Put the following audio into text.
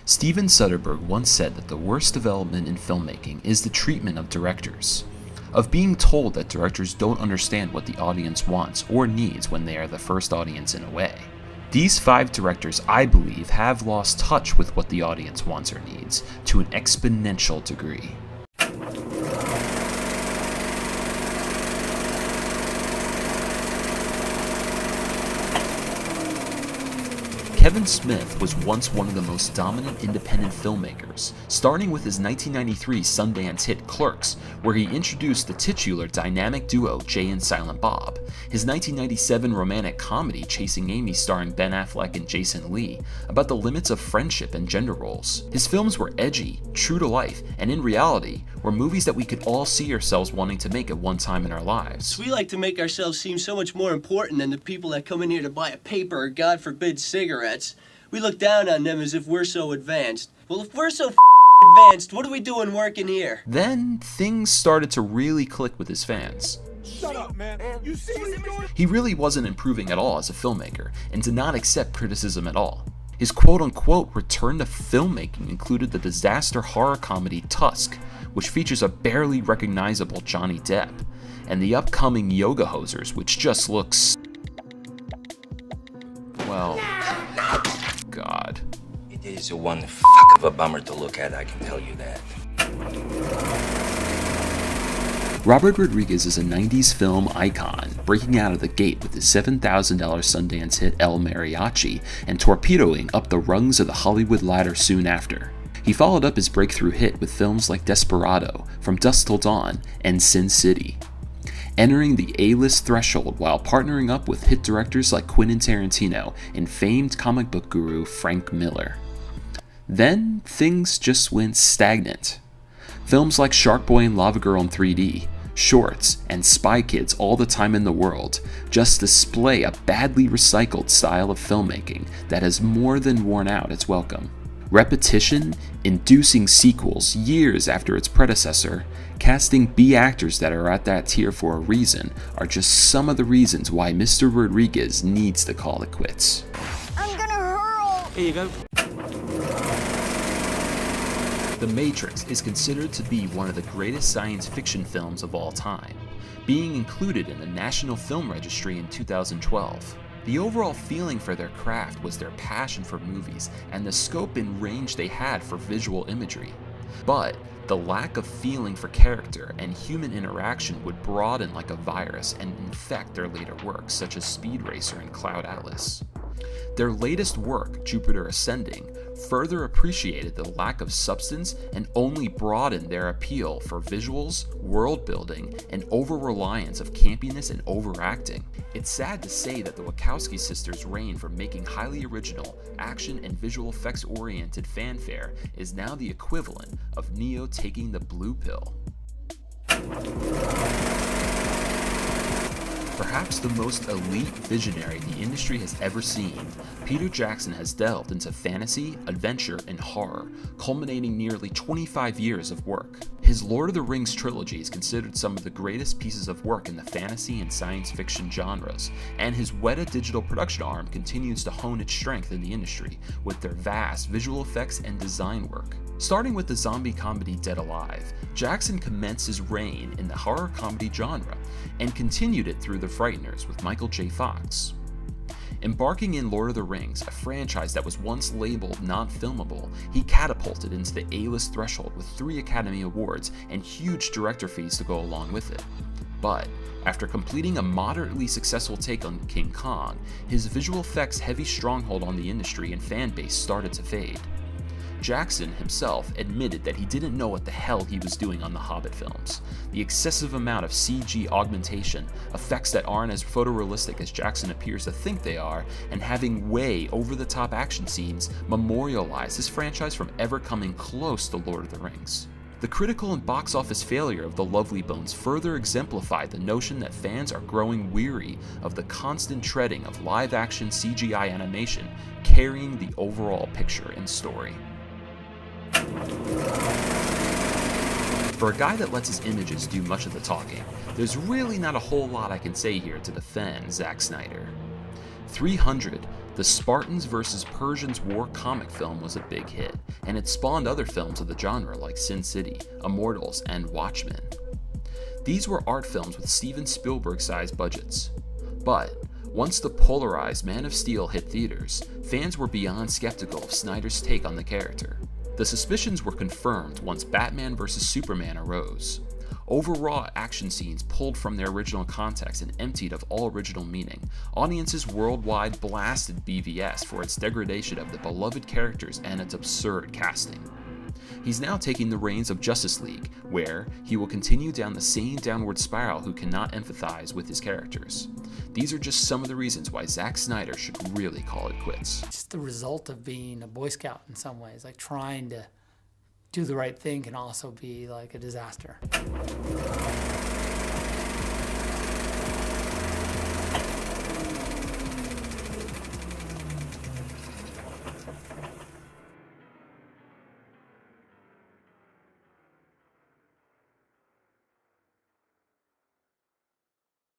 Steven Soderbergh once said that the worst development in filmmaking is the treatment of directors, of being told that directors don't understand what the audience wants or needs when they are the first audience in a way. These 5 directors, I believe, have lost touch with what the audience wants or needs to an exponential degree. Kevin Smith was once one of the most dominant independent filmmakers, starting with his 1993 Sundance hit Clerks, where he introduced the titular dynamic duo Jay and Silent Bob, his 1997 romantic comedy Chasing Amy starring Ben Affleck and Jason Lee, about the limits of friendship and gender roles. His films were edgy, true to life, and in reality, were movies that we could all see ourselves wanting to make at one time in our lives. We like to make ourselves seem so much more important than the people that come in here to buy a paper or, God forbid, cigarettes. We look down on them as if we're so advanced. Well, if we're so advanced, what are we doing working here? Then, things started to really click with his fans. Shut up, man. You see what he's doing? He really wasn't improving at all as a filmmaker, and did not accept criticism at all. His quote-unquote return to filmmaking included the disaster horror comedy Tusk, which features a barely recognizable Johnny Depp, and the upcoming Yoga Hosers, which just looks... well... God. It is one of a bummer to look at, I can tell you that. Robert Rodriguez is a 90s film icon, breaking out of the gate with his $7,000 Sundance hit El Mariachi and torpedoing up the rungs of the Hollywood ladder soon after. He followed up his breakthrough hit with films like Desperado, From Dusk Till Dawn, and Sin City, entering the A-list threshold while partnering up with hit directors like Quentin Tarantino and famed comic book guru Frank Miller. Then, things just went stagnant. Films like Shark Boy and Lava Girl in 3D, Shorts, and Spy Kids All the Time in the World just display a badly recycled style of filmmaking that has more than worn out its welcome. Repetition, inducing sequels years after its predecessor, casting B actors that are at that tier for a reason are just some of the reasons why Mr. Rodriguez needs to call it quits. I'm gonna hurl! Here you go. The Matrix is considered to be one of the greatest science fiction films of all time, being included in the National Film Registry in 2012. The overall feeling for their craft was their passion for movies and the scope and range they had for visual imagery. But the lack of feeling for character and human interaction would broaden like a virus and infect their later works such as Speed Racer and Cloud Atlas. Their latest work, Jupiter Ascending, further appreciated the lack of substance and only broadened their appeal for visuals, world building, and over-reliance of campiness and overacting. It's sad to say that the Wachowski sisters' reign for making highly original, action and visual effects-oriented fanfare is now the equivalent of Neo taking the blue pill. Perhaps the most elite visionary the industry has ever seen, Peter Jackson has delved into fantasy, adventure, and horror, culminating nearly 25 years of work. His Lord of the Rings trilogy is considered some of the greatest pieces of work in the fantasy and science fiction genres, and his Weta digital production arm continues to hone its strength in the industry with their vast visual effects and design work. Starting with the zombie comedy Dead Alive, Jackson commenced his reign in the horror comedy genre and continued it through The Frighteners with Michael J. Fox. Embarking in Lord of the Rings, a franchise that was once labeled non-filmable, he catapulted into the A-list threshold with 3 Academy Awards and huge director fees to go along with it. But after completing a moderately successful take on King Kong, his visual effects heavy stronghold on the industry and fan base started to fade. Jackson himself admitted that he didn't know what the hell he was doing on the Hobbit films. The excessive amount of CG augmentation, effects that aren't as photorealistic as Jackson appears to think they are, and having way over-the-top action scenes memorialized this franchise from ever coming close to Lord of the Rings. The critical and box office failure of The Lovely Bones further exemplified the notion that fans are growing weary of the constant treading of live-action CGI animation carrying the overall picture and story. For a guy that lets his images do much of the talking, there's really not a whole lot I can say here to defend Zack Snyder. 300, the Spartans vs. Persians war comic film was a big hit, and it spawned other films of the genre like Sin City, Immortals, and Watchmen. These were art films with Steven Spielberg-sized budgets. But once the polarized Man of Steel hit theaters, fans were beyond skeptical of Snyder's take on the character. The suspicions were confirmed once Batman vs. Superman arose. Overwrought action scenes pulled from their original context and emptied of all original meaning. Audiences worldwide blasted BVS for its degradation of the beloved characters and its absurd casting. He's now taking the reins of Justice League, where he will continue down the same downward spiral who cannot empathize with his characters. These are just some of the reasons why Zack Snyder should really call it quits. Just the result of being a Boy Scout in some ways, like trying to do the right thing can also be like a disaster.